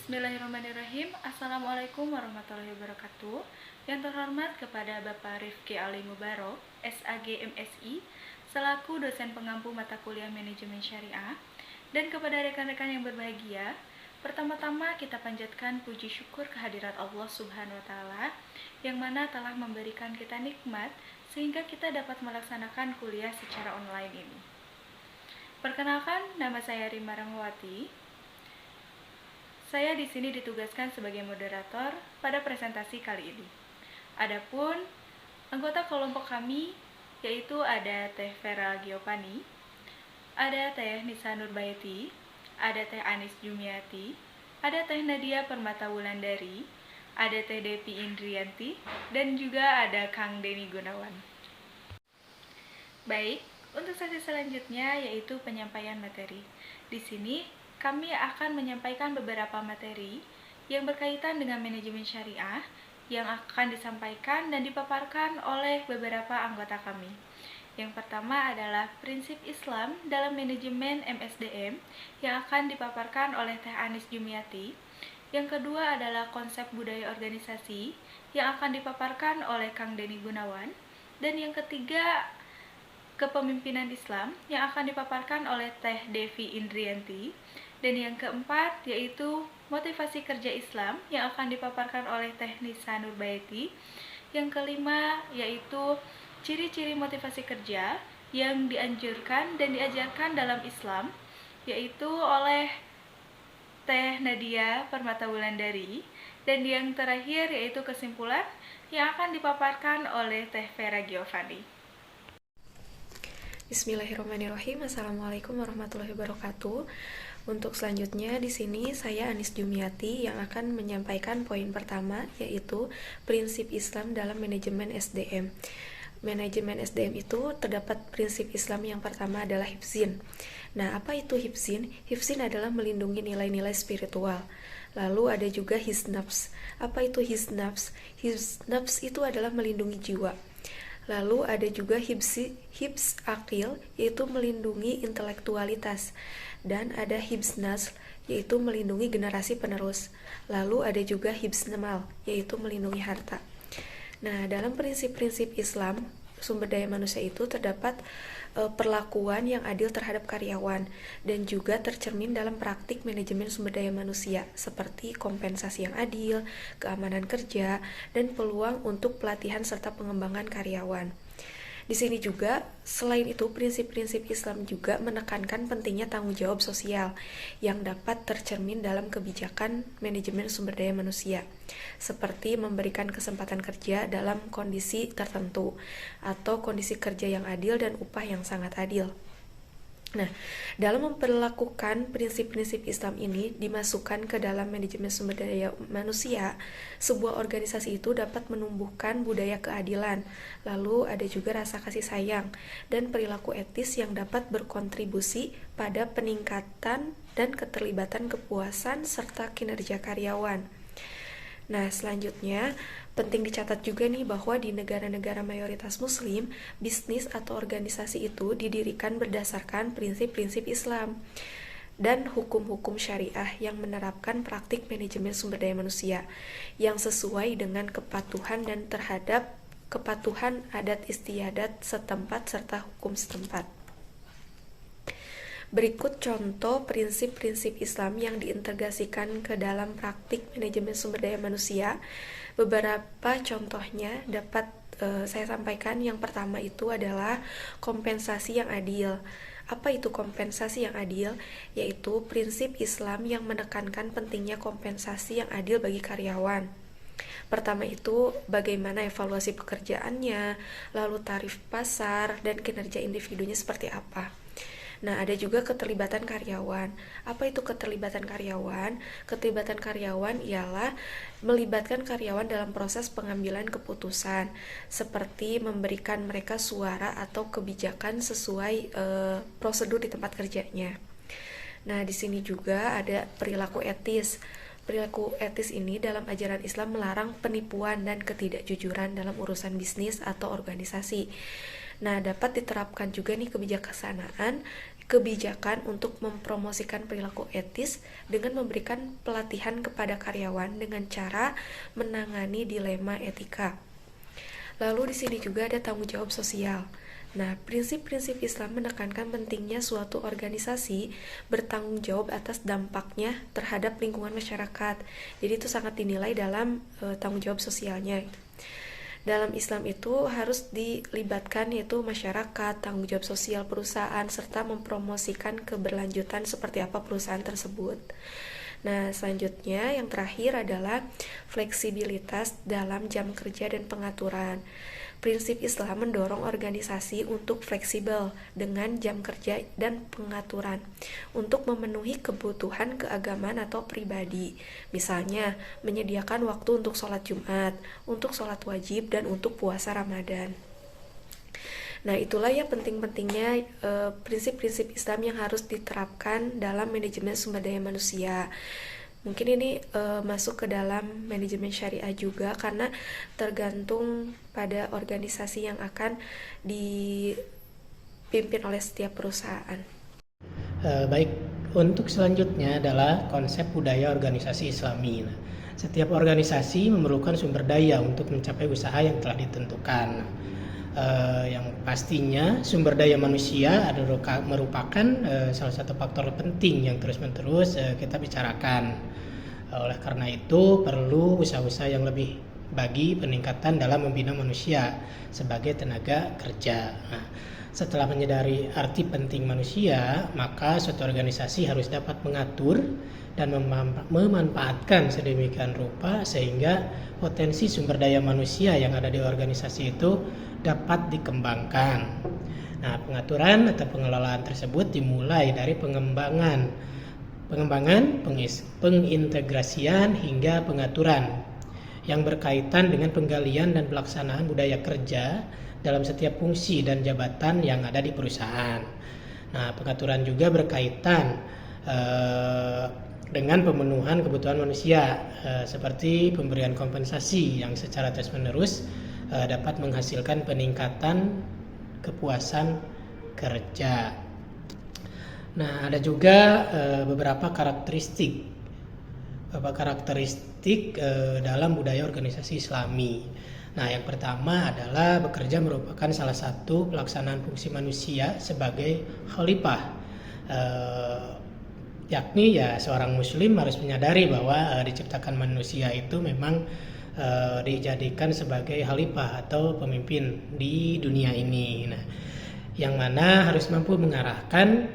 Bismillahirrahmanirrahim. Assalamualaikum warahmatullahi wabarakatuh. Yang terhormat kepada Bapak Rifki Ali Mubarok, SAG MSI, selaku dosen pengampu mata kuliah Manajemen Syariah, dan kepada rekan-rekan yang berbahagia. Pertama-tama kita panjatkan puji syukur kehadirat Allah Subhanahu wa Ta'ala, yang mana telah memberikan kita nikmat sehingga kita dapat melaksanakan kuliah secara online ini. Perkenalkan, nama saya Rima Ramawati. Saya di sini ditugaskan sebagai moderator pada presentasi kali ini. Adapun anggota kelompok kami yaitu ada Teh Vera Giopani, ada Teh Nisa Nurbaiti, ada Teh Anis Jumiati, ada Teh Nadia Permata Wulandari, ada Teh Depi Indrianti, dan juga ada Kang Denny Gunawan. Baik, untuk sesi selanjutnya yaitu penyampaian materi. Di sini kami akan menyampaikan beberapa materi yang berkaitan dengan manajemen syariah yang akan disampaikan dan dipaparkan oleh beberapa anggota kami. Yang pertama adalah prinsip Islam dalam manajemen MSDM yang akan dipaparkan oleh Teh Anis Jumiati. Yang kedua adalah konsep budaya organisasi yang akan dipaparkan oleh Kang Denny Gunawan. Dan yang ketiga, kepemimpinan Islam yang akan dipaparkan oleh Teh Devi Indrianti. Dan yang keempat yaitu motivasi kerja Islam yang akan dipaparkan oleh Teh Nisa Nurbaiti. Yang kelima yaitu ciri-ciri motivasi kerja yang dianjurkan dan diajarkan dalam Islam, yaitu oleh Teh Nadia Permata Wulandari. Dan yang terakhir yaitu kesimpulan yang akan dipaparkan oleh Teh Vera Giopani. Bismillahirrahmanirrahim. Assalamualaikum warahmatullahi wabarakatuh. Untuk selanjutnya di sini saya Anis Jumiati yang akan menyampaikan poin pertama, yaitu prinsip Islam dalam manajemen SDM. Manajemen SDM itu terdapat prinsip Islam yang pertama adalah hifzin. Nah, apa itu hifzin? Hifzin adalah melindungi nilai-nilai spiritual. Lalu ada juga hisnafs. Apa itu hisnafs? Hisnafs itu adalah melindungi jiwa. Lalu ada juga hibs akil, yaitu melindungi intelektualitas. Dan ada hibs nasl, yaitu melindungi generasi penerus. Lalu ada juga hibs mal, yaitu melindungi harta. Nah, dalam prinsip-prinsip Islam, sumber daya manusia itu terdapat perlakuan yang adil terhadap karyawan dan juga tercermin dalam praktik manajemen sumber daya manusia seperti kompensasi yang adil, keamanan kerja, dan peluang untuk pelatihan serta pengembangan karyawan. Di sini juga, selain itu, prinsip-prinsip Islam juga menekankan pentingnya tanggung jawab sosial yang dapat tercermin dalam kebijakan manajemen sumber daya manusia, seperti memberikan kesempatan kerja dalam kondisi tertentu, atau kondisi kerja yang adil dan upah yang sangat adil. Nah, dalam memperlakukan prinsip-prinsip Islam ini dimasukkan ke dalam manajemen sumber daya manusia, sebuah organisasi itu dapat menumbuhkan budaya keadilan, lalu ada juga rasa kasih sayang, dan perilaku etis yang dapat berkontribusi pada peningkatan dan keterlibatan kepuasan serta kinerja karyawan. Nah, selanjutnya penting dicatat juga nih bahwa di negara-negara mayoritas muslim, bisnis atau organisasi itu didirikan berdasarkan prinsip-prinsip Islam dan hukum-hukum syariah yang menerapkan praktik manajemen sumber daya manusia yang sesuai dengan kepatuhan dan terhadap kepatuhan adat istiadat setempat serta hukum setempat. Berikut contoh prinsip-prinsip Islam yang diintegrasikan ke dalam praktik manajemen sumber daya manusia. Beberapa contohnya dapat saya sampaikan. Yang pertama itu adalah kompensasi yang adil. Apa itu kompensasi yang adil? Yaitu prinsip Islam yang menekankan pentingnya kompensasi yang adil bagi karyawan. Pertama itu bagaimana evaluasi pekerjaannya, lalu tarif pasar, dan kinerja individunya seperti apa. Nah, ada juga keterlibatan karyawan. Apa itu keterlibatan karyawan? Keterlibatan karyawan ialah melibatkan karyawan dalam proses pengambilan keputusan, seperti memberikan mereka suara atau kebijakan sesuai prosedur di tempat kerjanya. Nah, di sini juga ada perilaku etis. Perilaku etis ini dalam ajaran Islam melarang penipuan dan ketidakjujuran dalam urusan bisnis atau organisasi. Nah, dapat diterapkan juga nih kebijaksanaan kebijakan untuk mempromosikan perilaku etis dengan memberikan pelatihan kepada karyawan dengan cara menangani dilema etika. Lalu di sini juga ada tanggung jawab sosial. Nah, prinsip-prinsip Islam menekankan pentingnya suatu organisasi bertanggung jawab atas dampaknya terhadap lingkungan masyarakat. Jadi itu sangat dinilai dalam tanggung jawab sosialnya. Dalam Islam itu harus dilibatkan yaitu masyarakat, tanggung jawab sosial perusahaan, serta mempromosikan keberlanjutan seperti apa perusahaan tersebut. Nah, selanjutnya yang terakhir adalah fleksibilitas dalam jam kerja dan pengaturan. Prinsip Islam mendorong organisasi untuk fleksibel dengan jam kerja dan pengaturan untuk memenuhi kebutuhan keagamaan atau pribadi. Misalnya, menyediakan waktu untuk sholat Jumat, untuk sholat wajib, dan untuk puasa Ramadan. Nah, itulah ya penting-pentingnya prinsip-prinsip Islam yang harus diterapkan dalam manajemen sumber daya manusia. Mungkin ini masuk ke dalam manajemen syariah juga karena tergantung pada organisasi yang akan dipimpin oleh setiap perusahaan. Baik, untuk selanjutnya adalah konsep budaya organisasi Islami. Nah, setiap organisasi memerlukan sumber daya untuk mencapai usaha yang telah ditentukan. Yang pastinya sumber daya manusia merupakan salah satu faktor penting yang terus-menerus kita bicarakan. Oleh karena itu perlu usaha-usaha yang lebih bagi peningkatan dalam membina manusia sebagai tenaga kerja. Nah, setelah menyadari arti penting manusia, maka suatu organisasi harus dapat mengatur dan memanfaatkan sedemikian rupa sehingga potensi sumber daya manusia yang ada di organisasi itu dapat dikembangkan. Nah, pengaturan atau pengelolaan tersebut dimulai dari pengembangan, pengintegrasian hingga pengaturan yang berkaitan dengan penggalian dan pelaksanaan budaya kerja dalam setiap fungsi dan jabatan yang ada di perusahaan. Nah, pengaturan juga berkaitan dengan pemenuhan kebutuhan manusia seperti pemberian kompensasi yang secara terus-menerus dapat menghasilkan peningkatan kepuasan kerja. Nah, ada juga beberapa karakteristik dalam budaya organisasi Islami. Nah, yang pertama adalah bekerja merupakan salah satu pelaksanaan fungsi manusia sebagai khalifah, yakni ya seorang muslim harus menyadari bahwa diciptakan manusia itu memang dijadikan sebagai khalifah atau pemimpin di dunia ini. Nah, yang mana harus mampu mengarahkan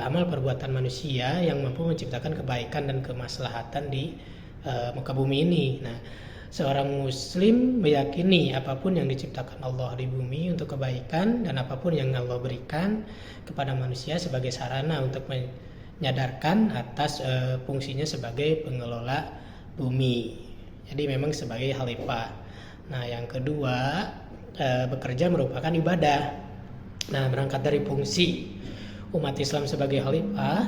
amal perbuatan manusia yang mampu menciptakan kebaikan dan kemaslahatan di muka bumi ini. Nah, seorang muslim meyakini apapun yang diciptakan Allah di bumi untuk kebaikan dan apapun yang Allah berikan kepada manusia sebagai sarana untuk menyadarkan atas fungsinya sebagai pengelola bumi. Jadi memang sebagai khalifah. Nah, yang kedua, bekerja merupakan ibadah. Nah, berangkat dari fungsi umat Islam sebagai khalifah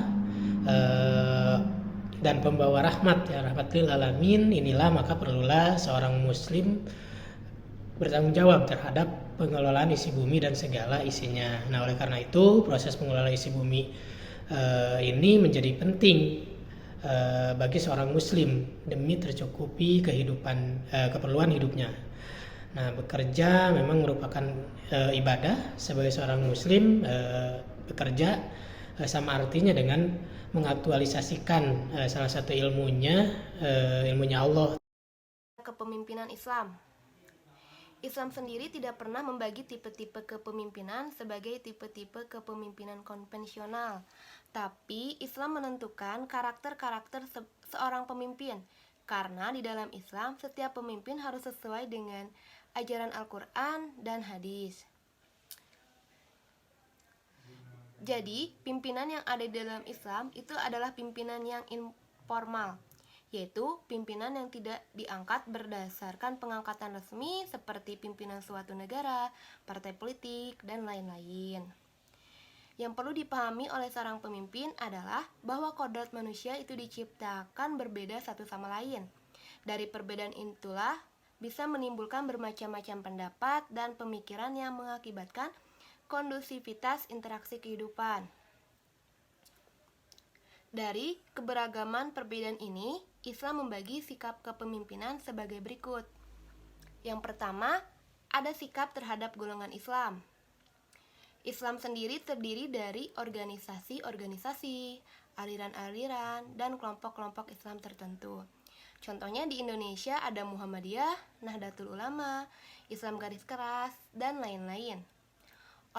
dan pembawa rahmat, ya rahmat lil alamin, inilah maka perlulah seorang muslim bertanggung jawab terhadap pengelolaan isi bumi dan segala isinya. Nah, oleh karena itu proses pengelolaan isi bumi ini menjadi penting bagi seorang muslim demi tercukupi keperluan hidupnya. Nah, bekerja memang merupakan ibadah. Sebagai seorang muslim, bekerja sama artinya dengan mengaktualisasikan salah satu ilmunya Allah. Kepemimpinan Islam. Islam sendiri tidak pernah membagi tipe-tipe kepemimpinan sebagai tipe-tipe kepemimpinan konvensional, tapi Islam menentukan karakter-karakter seorang pemimpin. Karena di dalam Islam, setiap pemimpin harus sesuai dengan ajaran Al-Quran dan hadis. Jadi, pimpinan yang ada di dalam Islam itu adalah pimpinan yang informal, yaitu pimpinan yang tidak diangkat berdasarkan pengangkatan resmi seperti pimpinan suatu negara, partai politik, dan lain-lain. Yang perlu dipahami oleh seorang pemimpin adalah bahwa kodrat manusia itu diciptakan berbeda satu sama lain. Dari perbedaan itulah bisa menimbulkan bermacam-macam pendapat dan pemikiran yang mengakibatkan kondusivitas interaksi kehidupan. Dari keberagaman perbedaan ini, Islam membagi sikap kepemimpinan sebagai berikut. Yang pertama, ada sikap terhadap golongan Islam. Islam sendiri terdiri dari organisasi-organisasi, aliran-aliran, dan kelompok-kelompok Islam tertentu. Contohnya di Indonesia ada Muhammadiyah, Nahdlatul Ulama, Islam Garis Keras, dan lain-lain.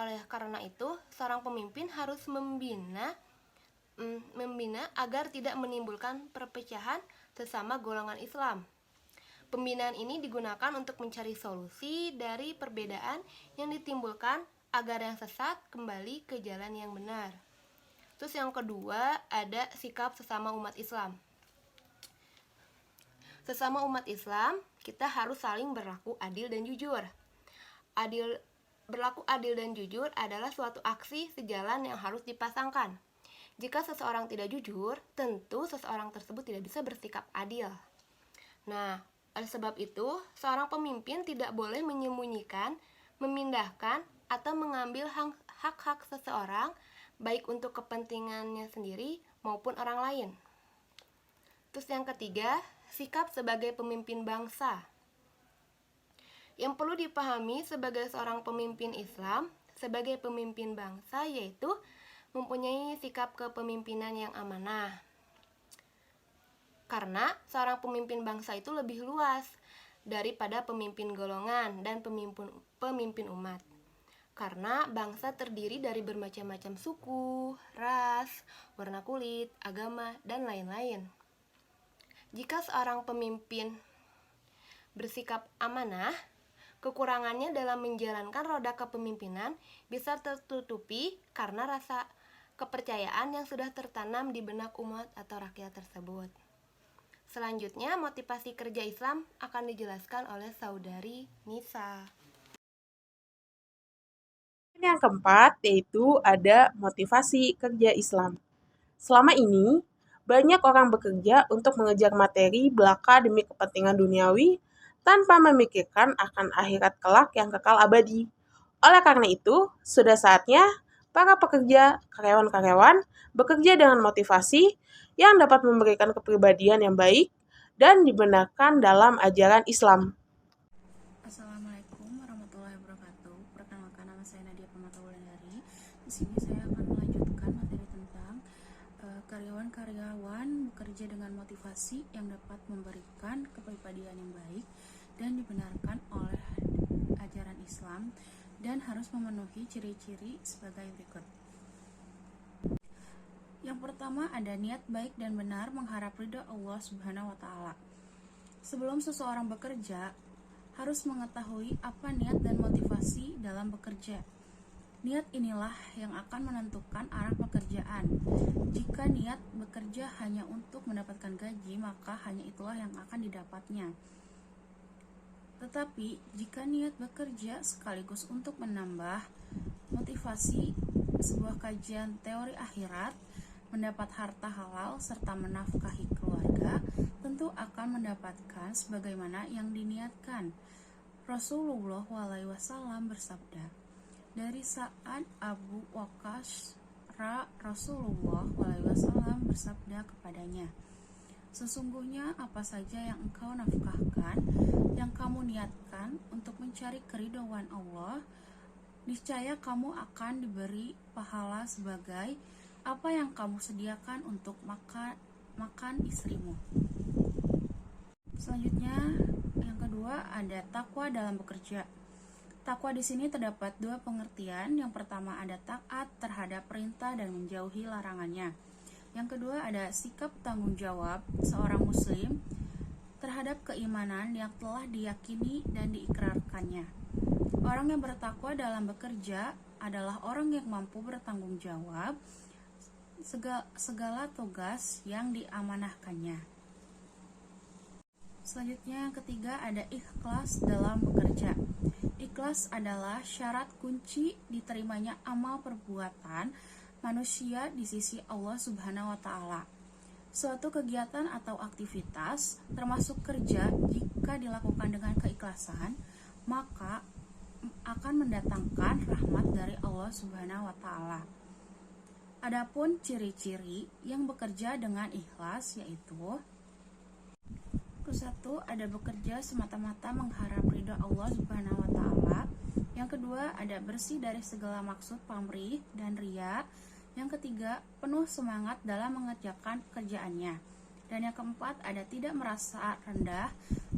Oleh karena itu, seorang pemimpin harus membina agar tidak menimbulkan perpecahan sesama golongan Islam. Pembinaan ini digunakan untuk mencari solusi dari perbedaan yang ditimbulkan agar yang sesat kembali ke jalan yang benar. Terus yang kedua, ada sikap sesama umat Islam. Sesama umat Islam, kita harus saling berlaku adil dan jujur. Berlaku adil dan jujur adalah suatu aksi sejalan yang harus dipasangkan. Jika seseorang tidak jujur, tentu seseorang tersebut tidak bisa bersikap adil. Nah, oleh sebab itu, seorang pemimpin tidak boleh menyembunyikan, memindahkan, atau mengambil hak-hak seseorang, baik untuk kepentingannya sendiri maupun orang lain. Terus yang ketiga, sikap sebagai pemimpin bangsa. Yang perlu dipahami sebagai seorang pemimpin Islam, sebagai pemimpin bangsa, yaitu mempunyai sikap kepemimpinan yang amanah. Karena seorang pemimpin bangsa itu lebih luas daripada pemimpin golongan dan pemimpin umat. Karena bangsa terdiri dari bermacam-macam suku, ras, warna kulit, agama, dan lain-lain. Jika seorang pemimpin bersikap amanah, kekurangannya dalam menjalankan roda kepemimpinan bisa tertutupi karena rasa kepercayaan yang sudah tertanam di benak umat atau rakyat tersebut. Selanjutnya, motivasi kerja Islam akan dijelaskan oleh Saudari Nisa. Yang keempat, yaitu ada motivasi kerja Islam. Selama ini, banyak orang bekerja untuk mengejar materi belaka demi kepentingan duniawi tanpa memikirkan akan akhirat kelak yang kekal abadi. Oleh karena itu, sudah saatnya para pekerja, karyawan-karyawan bekerja dengan motivasi yang dapat memberikan kepribadian yang baik dan dibenarkan dalam ajaran Islam. Assalamualaikum warahmatullahi wabarakatuh. Perkenalkan, nama saya Nadia Pamata Wulandari. Di sini saya akan melanjutkan materi tentang karyawan-karyawan bekerja dengan motivasi yang dapat memberikan kepribadian yang baik dan dibenarkan oleh ajaran Islam dan harus memenuhi ciri-ciri sebagai berikut. Yang pertama, ada niat baik dan benar mengharap ridha Allah Subhanahu wa Ta'ala. Sebelum seseorang bekerja, harus mengetahui apa niat dan motivasi dalam bekerja. Niat inilah yang akan menentukan arah pekerjaan. Jika niat bekerja hanya untuk mendapatkan gaji, maka hanya itulah yang akan didapatnya. Tetapi, jika niat bekerja sekaligus untuk menambah motivasi sebuah kajian teori akhirat, mendapat harta halal, serta menafkahi keluarga, tentu akan mendapatkan sebagaimana yang diniatkan. Rasulullah SAW bersabda, dari Sa'ad Abu Waqqas, Rasulullah SAW bersabda kepadanya, sesungguhnya apa saja yang engkau nafkahkan, yang kamu niatkan untuk mencari keridhaan Allah, niscaya kamu akan diberi pahala sebagai apa yang kamu sediakan untuk makan istrimu. Selanjutnya, yang kedua ada takwa dalam bekerja. Takwa di sini terdapat dua pengertian. Yang pertama ada taat terhadap perintah dan menjauhi larangannya. Yang kedua ada sikap tanggung jawab seorang muslim terhadap keimanan yang telah diyakini dan diikrarkannya. Orang yang bertakwa dalam bekerja adalah orang yang mampu bertanggung jawab segala tugas yang diamanahkannya. Selanjutnya yang ketiga ada ikhlas dalam bekerja. Ikhlas adalah syarat kunci diterimanya amal perbuatan manusia di sisi Allah Subhanahu wa Ta'ala. Suatu kegiatan atau aktivitas, termasuk kerja, jika dilakukan dengan keikhlasan, maka akan mendatangkan rahmat dari Allah Subhanahu wa Ta'ala. Adapun ciri-ciri yang bekerja dengan ikhlas yaitu: satu, ada bekerja semata-mata mengharap ridho Allah Subhanahu wa taala. Yang kedua, ada bersih dari segala maksud pamrih dan riya. Yang ketiga, penuh semangat dalam mengerjakan pekerjaannya. Dan yang keempat, ada tidak merasa rendah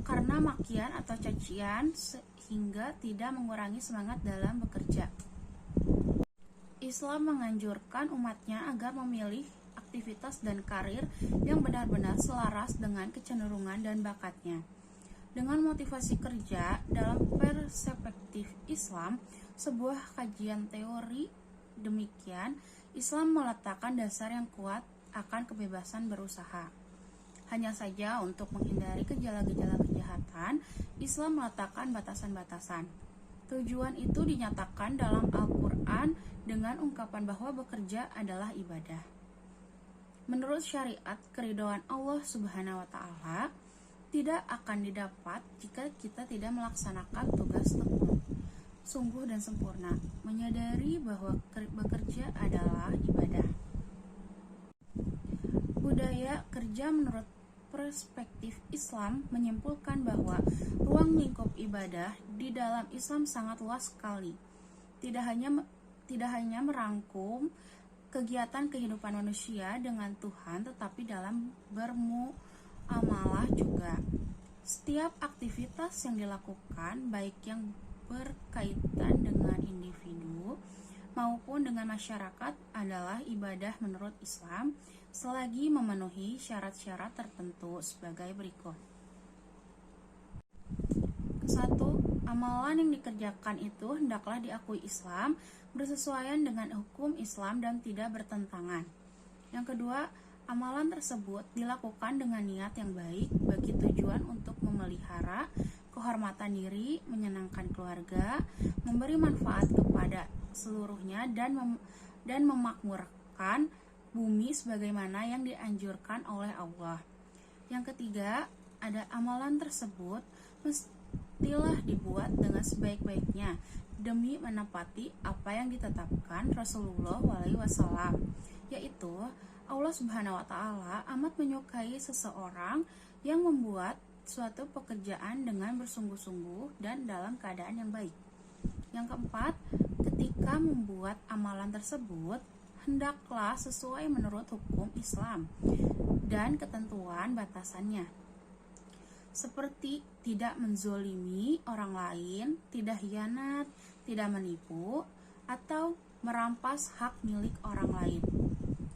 karena makian atau cacian sehingga tidak mengurangi semangat dalam bekerja. Islam menganjurkan umatnya agar memilih aktivitas dan karir yang benar-benar selaras dengan kecenderungan dan bakatnya. Dengan motivasi kerja dalam perspektif Islam, sebuah kajian teori demikian, Islam meletakkan dasar yang kuat akan kebebasan berusaha. Hanya saja untuk menghindari gejala-gejala kejahatan, Islam meletakkan batasan-batasan. Tujuan itu dinyatakan dalam Al-Quran dengan ungkapan bahwa bekerja adalah ibadah. Menurut syariat, keridhaan Allah Subhanahu wa taala tidak akan didapat jika kita tidak melaksanakan tugas tekun, sungguh dan sempurna, menyadari bahwa bekerja adalah ibadah. Budaya kerja menurut perspektif Islam menyimpulkan bahwa ruang lingkup ibadah di dalam Islam sangat luas sekali. Tidak hanya merangkum kegiatan kehidupan manusia dengan Tuhan, tetapi dalam bermuamalah juga. Setiap aktivitas yang dilakukan, baik yang berkaitan dengan individu maupun dengan masyarakat, adalah ibadah menurut Islam selagi memenuhi syarat-syarat tertentu sebagai berikut. 1. Amalan yang dikerjakan itu hendaklah diakui Islam, bersesuaian dengan hukum Islam dan tidak bertentangan. Yang kedua, amalan tersebut dilakukan dengan niat yang baik bagi tujuan untuk memelihara kehormatan diri, menyenangkan keluarga, memberi manfaat kepada seluruhnya, dan memakmurkan bumi sebagaimana yang dianjurkan oleh Allah. Yang ketiga, ada amalan tersebut mestilah dibuat dengan sebaik-baiknya demi menepati apa yang ditetapkan Rasulullah SAW, yaitu Allah Subhanahu wa taala amat menyukai seseorang yang membuat suatu pekerjaan dengan bersungguh-sungguh dan dalam keadaan yang baik. Yang keempat, ketika membuat amalan tersebut hendaklah sesuai menurut hukum Islam dan ketentuan batasannya, seperti tidak menzolimi orang lain, tidak khianat, tidak menipu, atau merampas hak milik orang lain.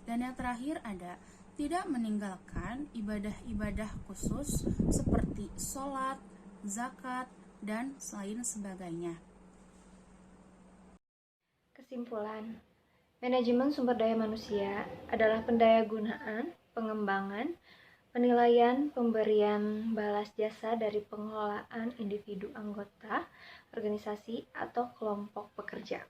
Dan yang terakhir ada tidak meninggalkan ibadah-ibadah khusus seperti sholat, zakat, dan lain sebagainya. Kesimpulan, manajemen sumber daya manusia adalah pendayagunaan, pengembangan, penilaian, pemberian balas jasa dari pengelolaan individu anggota, organisasi, atau kelompok pekerja.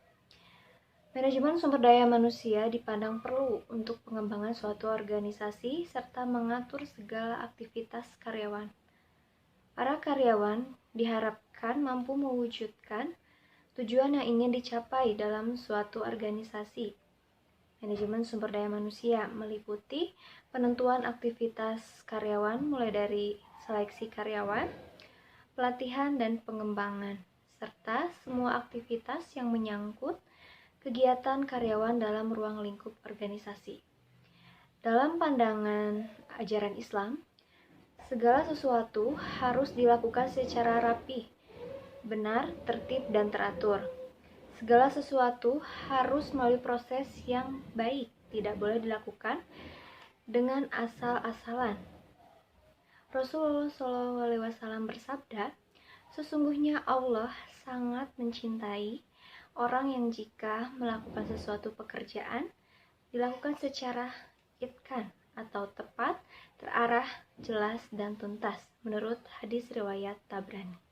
Manajemen sumber daya manusia dipandang perlu untuk pengembangan suatu organisasi serta mengatur segala aktivitas karyawan. Para karyawan diharapkan mampu mewujudkan tujuan yang ingin dicapai dalam suatu organisasi. Manajemen sumber daya manusia meliputi penentuan aktivitas karyawan mulai dari seleksi karyawan, pelatihan dan pengembangan, serta semua aktivitas yang menyangkut kegiatan karyawan dalam ruang lingkup organisasi. Dalam pandangan ajaran Islam, segala sesuatu harus dilakukan secara rapi, benar, tertib, dan teratur. Segala sesuatu harus melalui proses yang baik, tidak boleh dilakukan dengan asal-asalan. Rasulullah SAW bersabda, sesungguhnya Allah sangat mencintai orang yang jika melakukan sesuatu pekerjaan dilakukan secara itqan atau tepat, terarah, jelas, dan tuntas menurut hadis riwayat Tabrani.